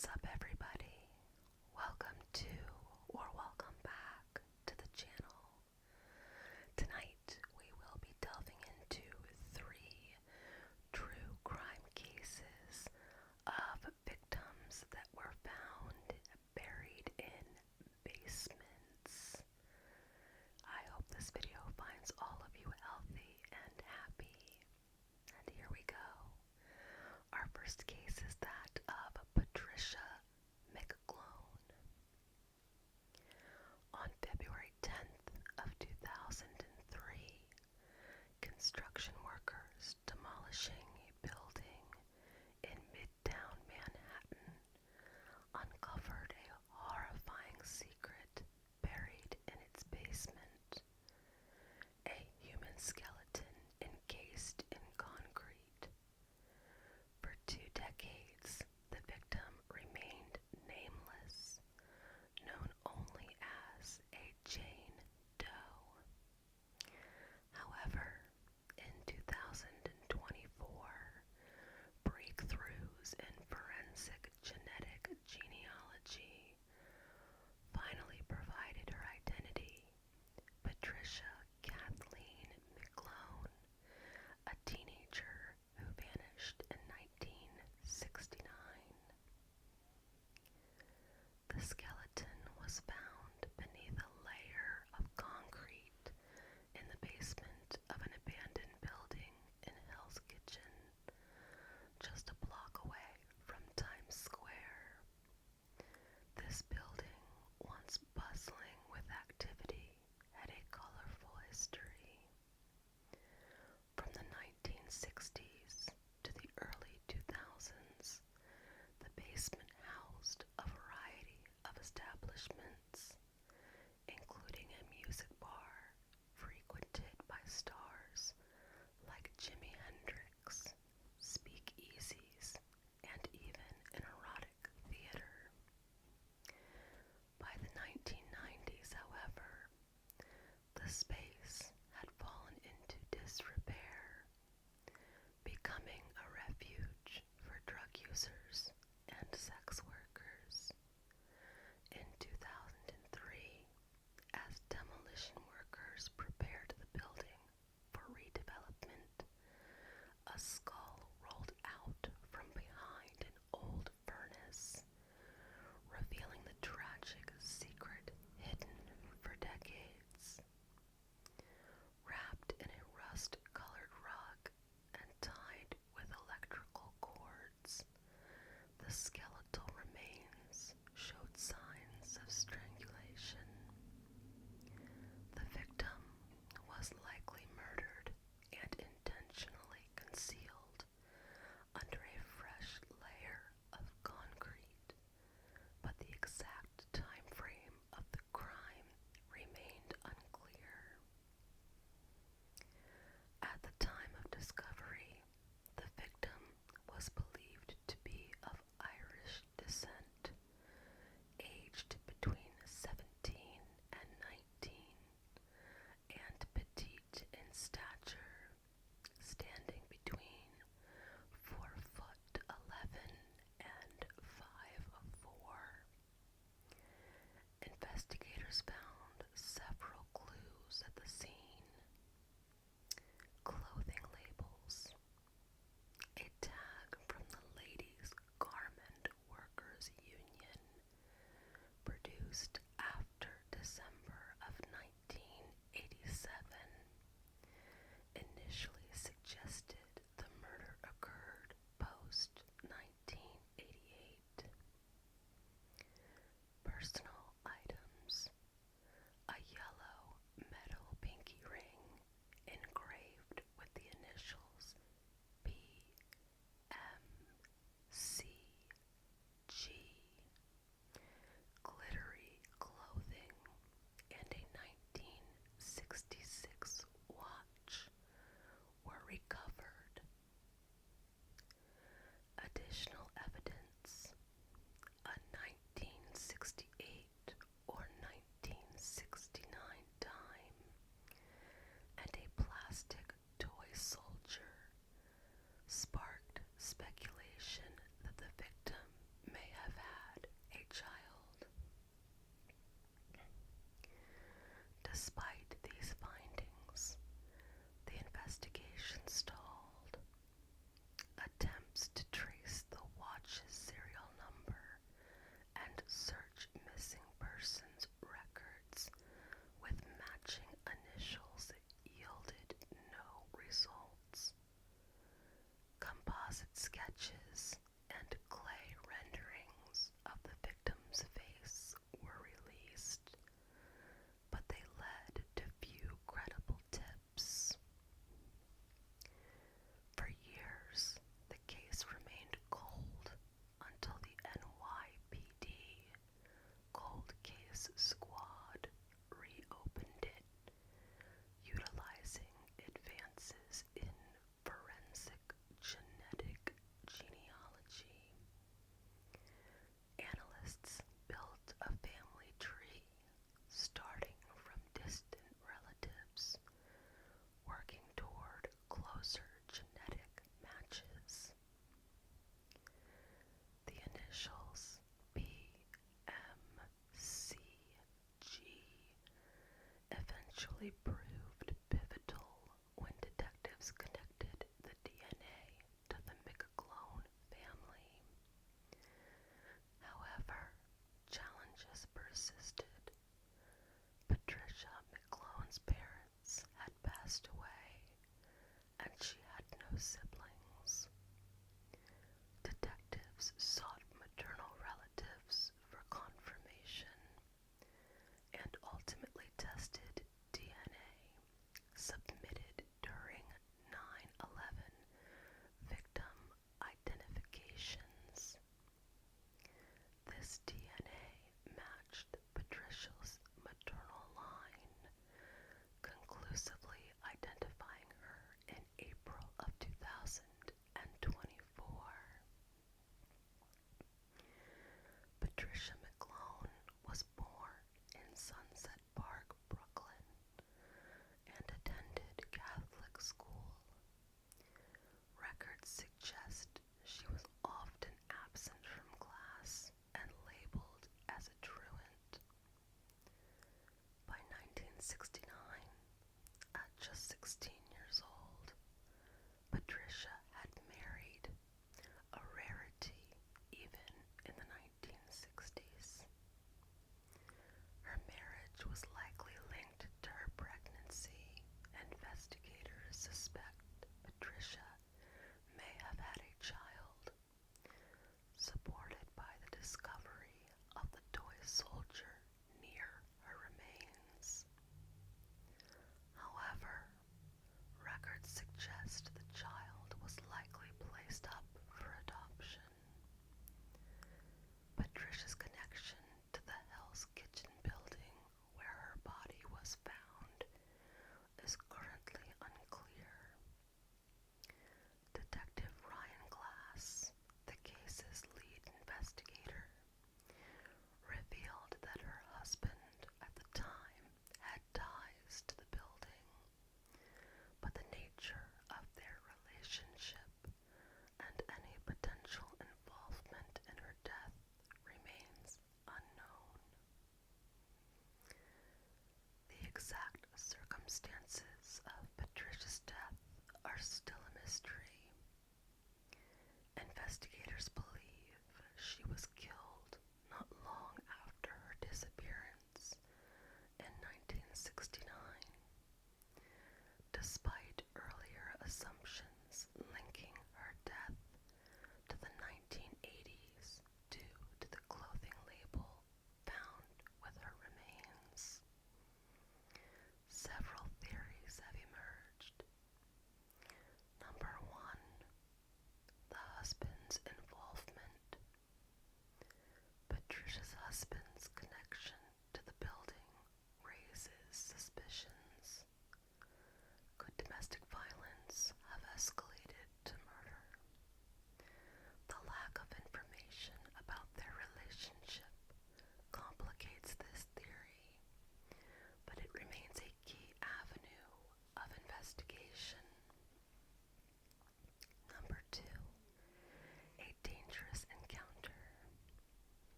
What's up, everybody? Welcome to, or welcome back to the channel. Tonight, we will be delving into 3 true crime cases of victims that were found buried in basements. I hope this video finds all of you healthy and happy. And here we go. Our first case is that of Patricia Mclone. On February 10th of 2003, construction workers demolishing a building in Midtown Manhattan uncovered a horrifying secret buried in its basement. A human skeleton encased in concrete. For 2 decades, eventually proved pivotal when detectives connected the DNA to the Mclone family. However, challenges persisted. Patricia Mclone's parents had passed away, and she had no siblings. Detectives sought maternal relatives for confirmation and ultimately tested DNA submitted during 9/11 victim identifications. This DNA matched Patricia's maternal line, conclusively identifying her in April of 2024. Patricia Mclone was born in Sunset Park, Brooklyn, and attended Catholic school. Records suggest she was often absent from class and labeled as a truant. By 1969, at just 16 years old, Patricia had married, a rarity even in the 1960s. Her marriage was likely linked to her pregnancy. Investigators suspect Patricia may have had a child, supported by the discovery of the toy soldier near her remains. However, records suggest the child was likely placed up for adoption. Patricia's connection to the Hell's Kitchen building where her body was found is currently unclear. Detective Ryan Glass, the case's lead investigator, revealed that her husband at the time had ties to the building, but the nature of their relationship and any potential involvement in her death remains unknown. The exact circumstances of Patricia's death are still a mystery. Investigators believe she was killed not long after her disappearance in 1969, despite earlier assumptions linking her death to the 1980s due to the clothing label found with her remains. Several theories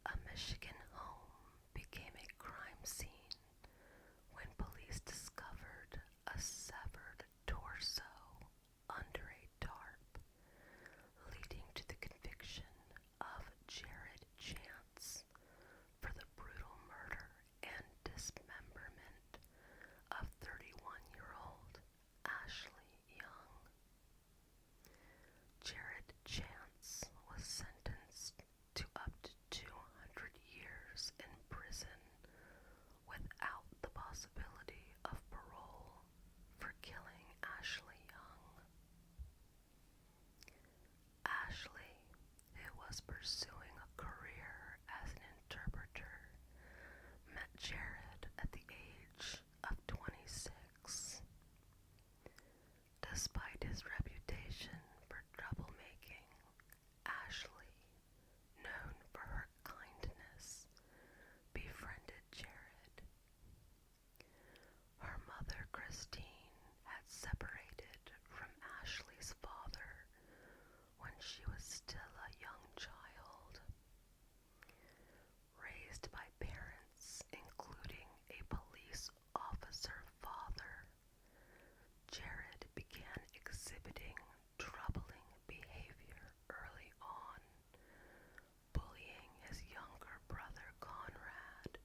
A Michigan home became a crime scene when police discovered a severed torso under a tarp, leading to the conviction of Jared Chance for the brutal murder and dismemberment of 31-year-old Ashley Young. Jared Chance was sentenced to up to 200 years in prison without the possibility of parole for killing Ashley Young. Ashley, who was pursuing a career as an interpreter, met Jared at the age of 26. Despite his reputation for troublemaking, Ashley, known for her kindness, befriended Jared. Her mother, Christine, had separated from Ashley's father when she was still a young child. Raised by parents, including a police officer father, Jared began exhibiting troubling behavior early on, bullying his younger brother Conrad,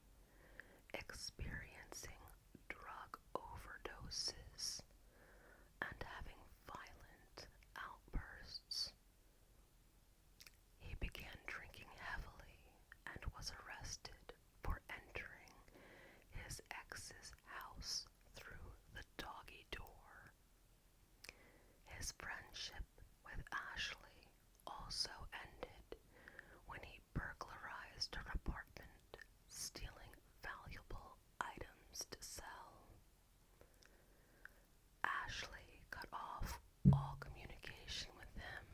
experiencing drug overdoses, and having violent outbursts. He began drinking heavily and was arrested for entering his ex's house through the doggy door. His friendship with Ashley also ended when he burglarized her apartment, stealing valuable items to sell. Ashley cut off all communication with him.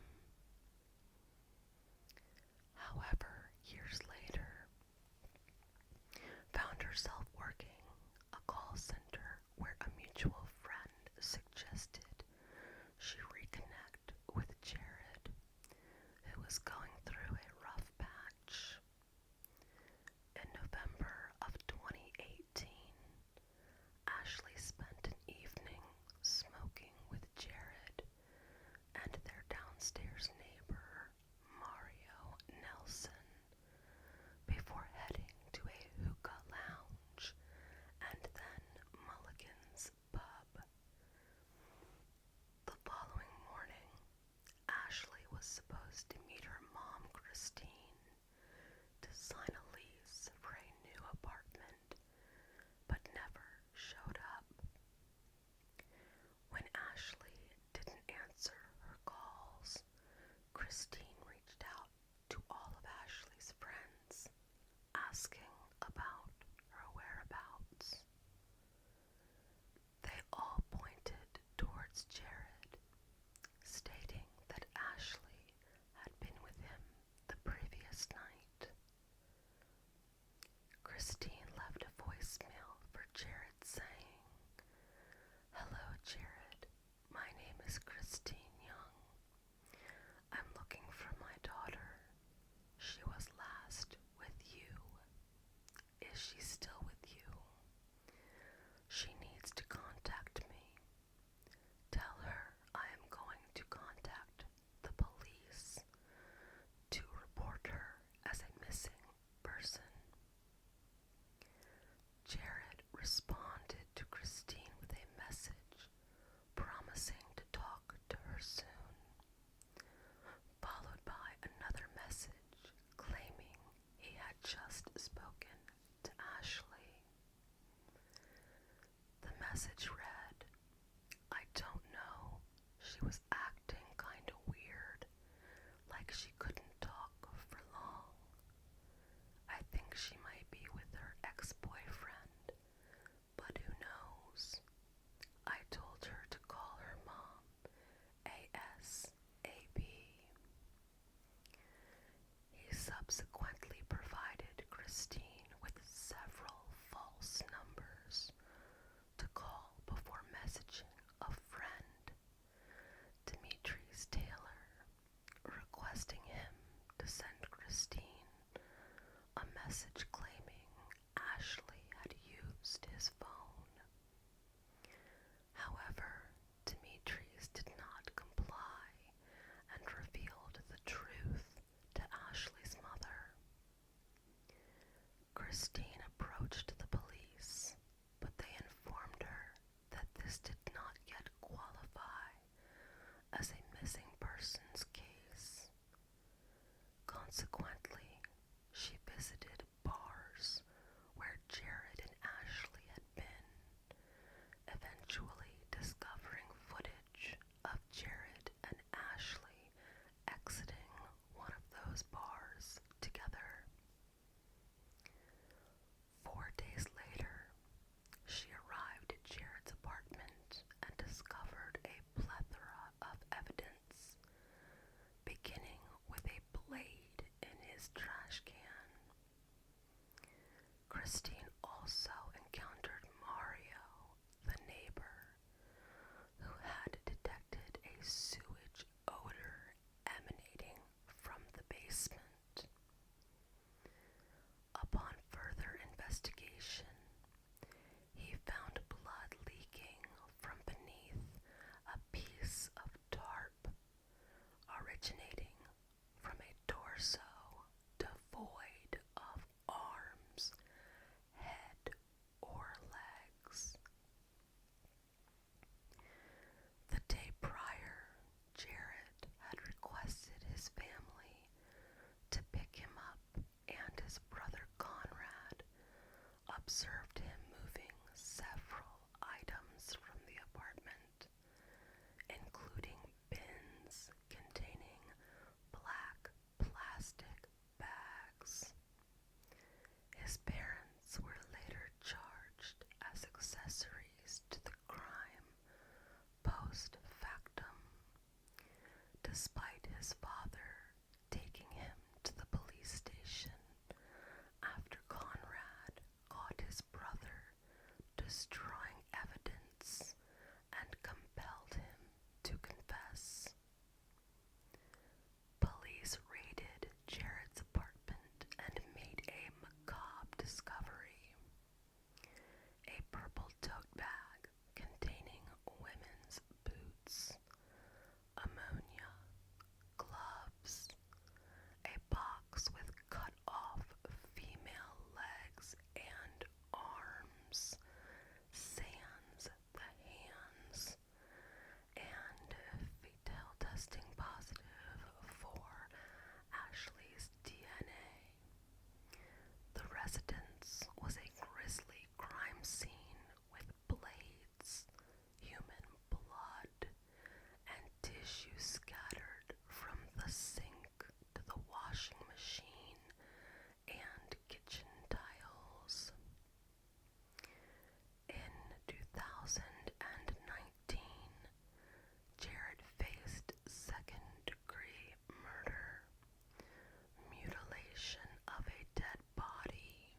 However, years later, found herself working a call center where a mutual friend suggested she reconnect with Jared, who was going through a rough patch. In November of 2018, Ashley spent an evening smoking with Jared and their downstairs neighbor, Mario Nelson, before heading to a hookah lounge and then Mulligan's pub. The following morning, Ashley was supposed to meet her mom, Christine, to sign a lease for a new apartment, but never showed up. When Ashley didn't answer her calls, Christine reached out to all of Ashley's friends, asking about her whereabouts. They all pointed towards Jared, stating that Ashley had been with him the previous night. Christine left a voicemail for Jared saying, "Hello, Jared. My name is Christine Young. I'm looking for my daughter. She was last with you. Is she still with you? She needs to contact me. Tell her I am going to contact the police to report her as a missing person." message claiming Ashley had used his phone. However, Demetrius did not comply and revealed the truth to Ashley's mother. Christine approached the police, but they informed her that this did not yet qualify as a missing persons case. Consequently, she visited bars where Jared and Ashley had been, eventually discovering footage of Jared and Ashley exiting one of those bars together. 4 days later, she arrived at Jared's apartment and discovered a plethora of evidence, beginning with a blade in his trash can. Christine also encountered Mario, the neighbor, who had detected a sewage odor emanating from the basement. Upon further investigation, he found blood leaking from beneath a piece of tarp, originating from a torso devoid of arms, head, or legs. The day prior, Jared had requested his family to pick him up, and his brother Conrad observed him moving several items from the apartment, including bins containing black plastic bags. His parents were later charged as accessories to the crime post factum, despite his father taking him to the police station after Conrad caught his brother destroying evidence and compelled him to confess. Police raided Jared's apartment and made a macabre discovery: a purple tote bag containing women's boots, ammonia, gloves, a box with cut-off female legs and arms, sans the hands, and fetal testing positive for Ashley's DNA. The residence was a grisly crime scene with blades, human blood, and tissue scattered from the sink to the washing machine and kitchen tiles. In 2019, Jared faced second-degree murder, mutilation of a dead body,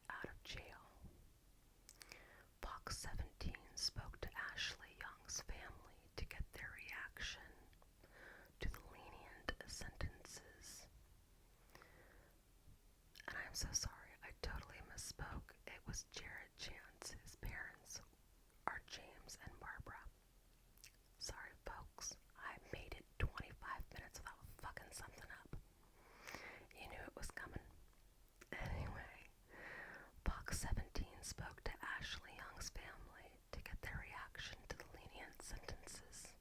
out of jail. Fox 17 spoke to Ashley Young's family to get their reaction to the lenient sentences. And I'm so sorry, I totally misspoke. It was Jared Chance. His parents are James and Barbara. Sorry, folks. I made it 25 minutes without fucking something up. You knew it was coming. Anyway, Fox 17 spoke to Ashley Young's family to get their reaction to the lenient sentences.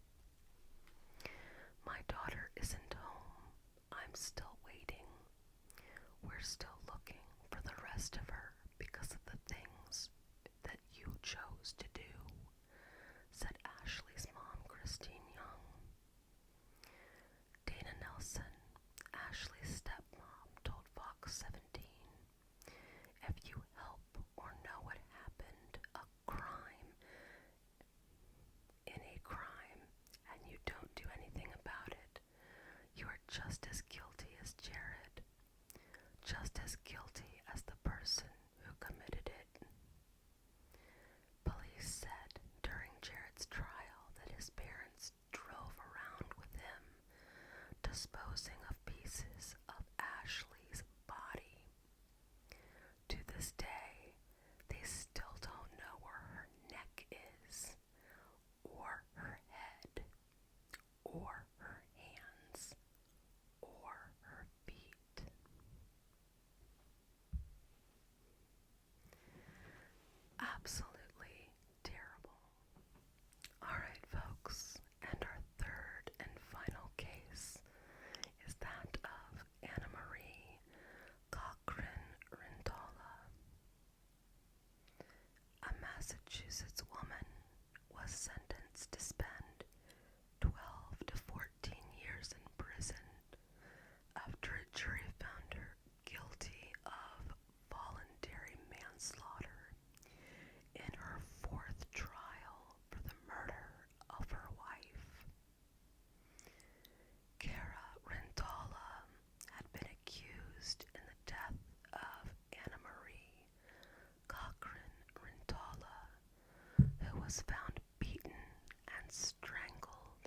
My daughter isn't home. I'm still waiting. We're still looking for the rest of her because of the things that you chose to do, said Ashley's mom, Christine Young. Dana Nelson, Ashley's stepmom, told Fox 17, if you help or know what happened, in a crime, and you don't do anything about it, you are just as guilty as Jared, just as guilty as the person who committed it. Police said during Jared's trial that his parents drove around with him, disposing of pieces of Ashley's body. To this day, they still don't know where her neck is, or her head, or her hands, or her feet. Absolutely terrible. Alright, folks, and our third and final case is that of Anamarie Cochrane Rentola. A Massachusetts woman was sentenced to spend 12 to 14 years in prison after a jury found her guilty of voluntary manslaughter in her fourth trial for the murder of her wife. Cara Rentola had been accused in the death of Anamarie Cochrane Rentola, who was found beaten and strangled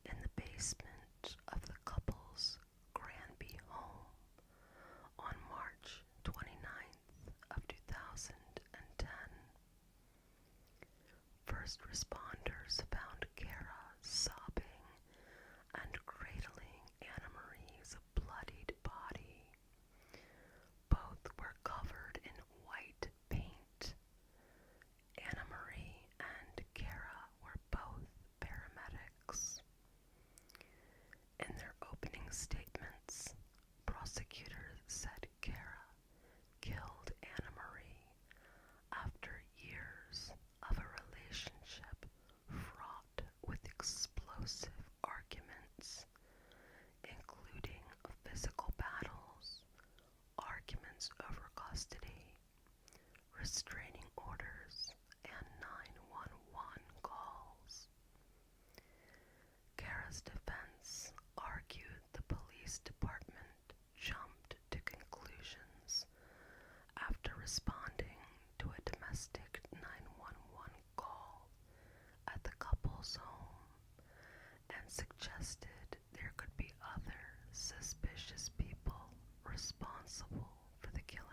in the basement of the couple's Granby home on March 29th of 2010. First responders found Cara sobbing and cradling Anamarie's bloodied body. Both were covered in white paint. Anamarie and Cara were both paramedics. In their opening statements, prosecutors said Cara killed Anamarie after years of a relationship fraught with explosive arguments, including physical battles, arguments over custody, restraining orders, and 911 calls. Cara's defense argued the police department jumped to conclusions after responding to a domestic 911 call at the couple's home and suggested there could be other suspicious people responsible for the killing.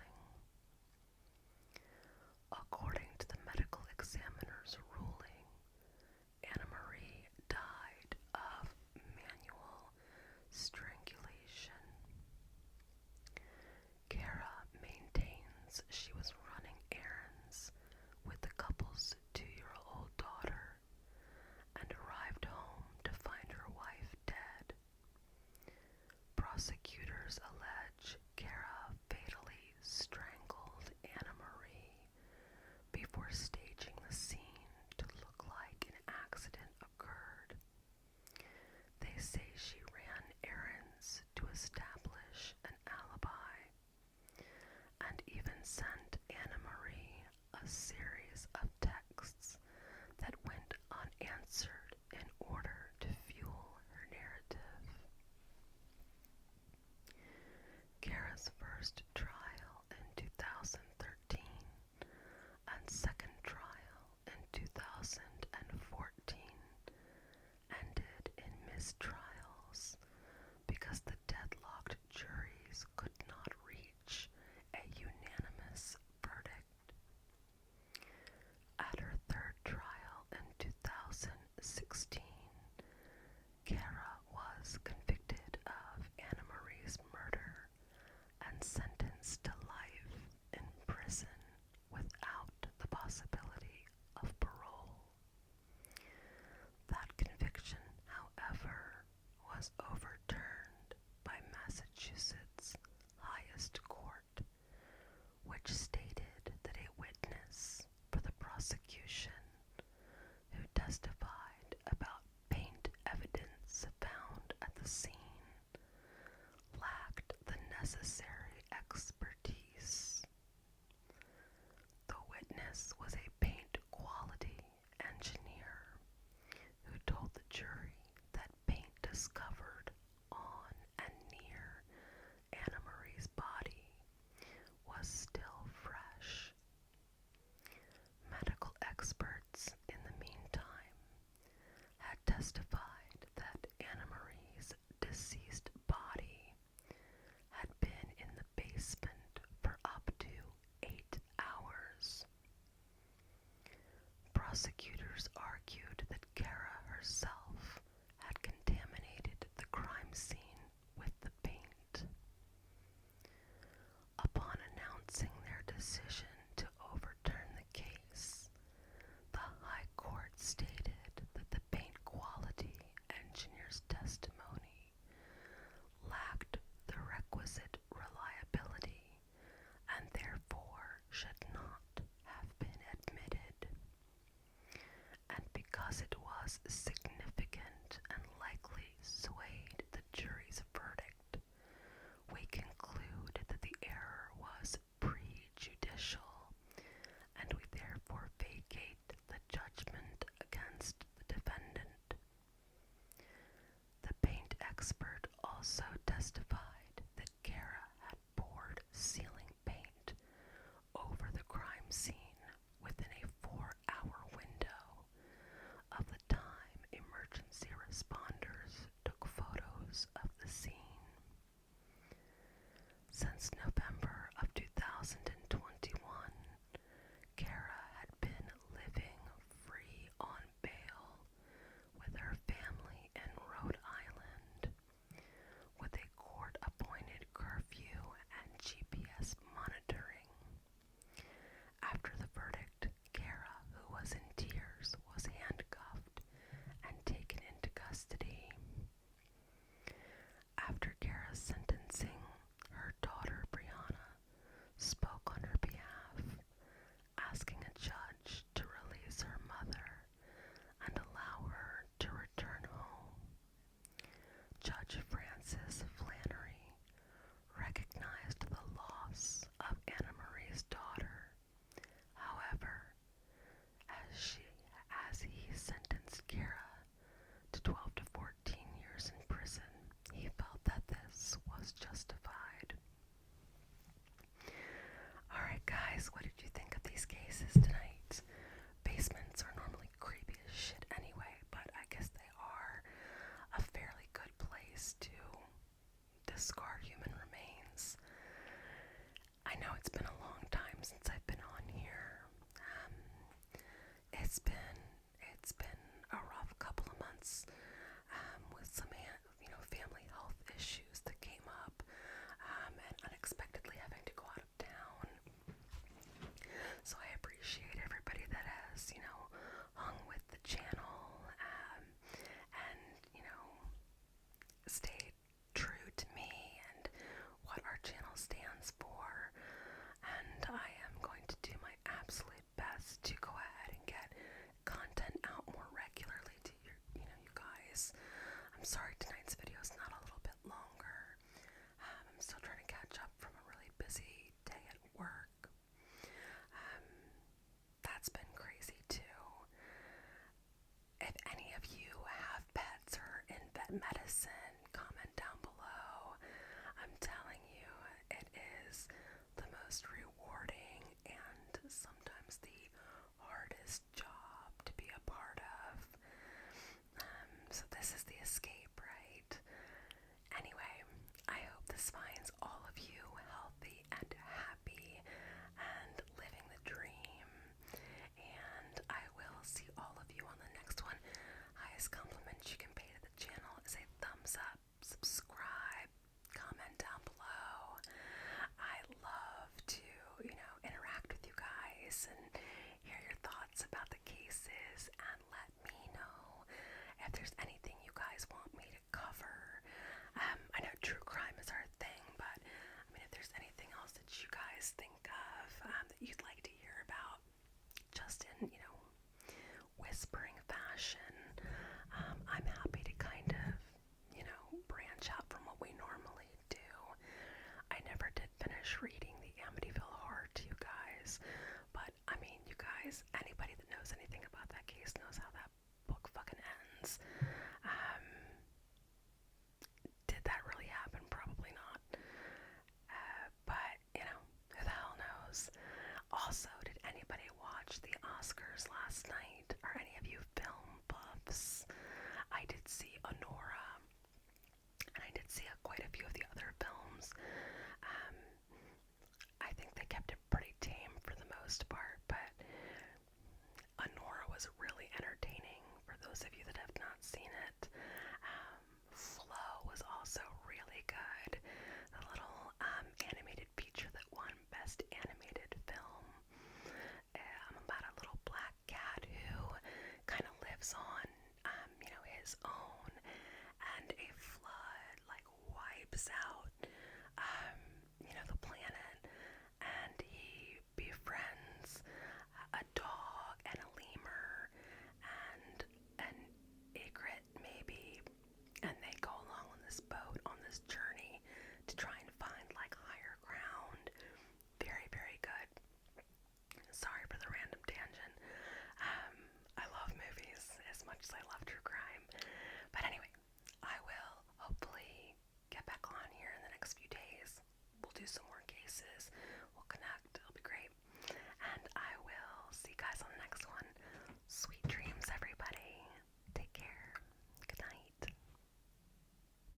guys, what did you think of these cases tonight? Basements are normally creepy as shit anyway, but I guess they are a fairly good place to discard human remains. I know it's been a long time since I've been on here. It's been a rough couple of months with some family health issues that came up, and unexpectedly having to go out of town. So I appreciate everybody that has hung with the channel, and stayed true to me and what our channel stands for. And I am going to do my absolute best to go ahead and get content out more regularly to you guys. I'm sorry tonight's video is not a little bit longer. I'm still trying to catch up from a really busy day at work. That's been crazy too. If any of you have pets or in vet medicine, comment down below. I'm telling you, it is the most rewarding and sometimes the hardest job to be a part of. So this is the escape, right? Anyway, I hope this finds all of you healthy and happy and living the dream. And I will see all of you on the next one. Highest compliment you can pay to the channel is a thumbs up, subscribe, comment down below. I love to, interact with you guys and hear your thoughts about the cases, and let me know if there's anything you guys want me to cover. I know true crime is our thing, but if there's anything else that you guys think of that you'd like to hear about, just in, whispering fashion, I'm happy to kind of, branch out from what we normally do. I never did finish reading the Amityville Horror to you guys, but you guys, anybody that knows anything about that case knows how that book fucking ends. Did that really happen? Probably not. But, who the hell knows? Also, did anybody watch the Oscars last night? Are any of you film buffs? I did see Honora, and I did see quite a few of the other films.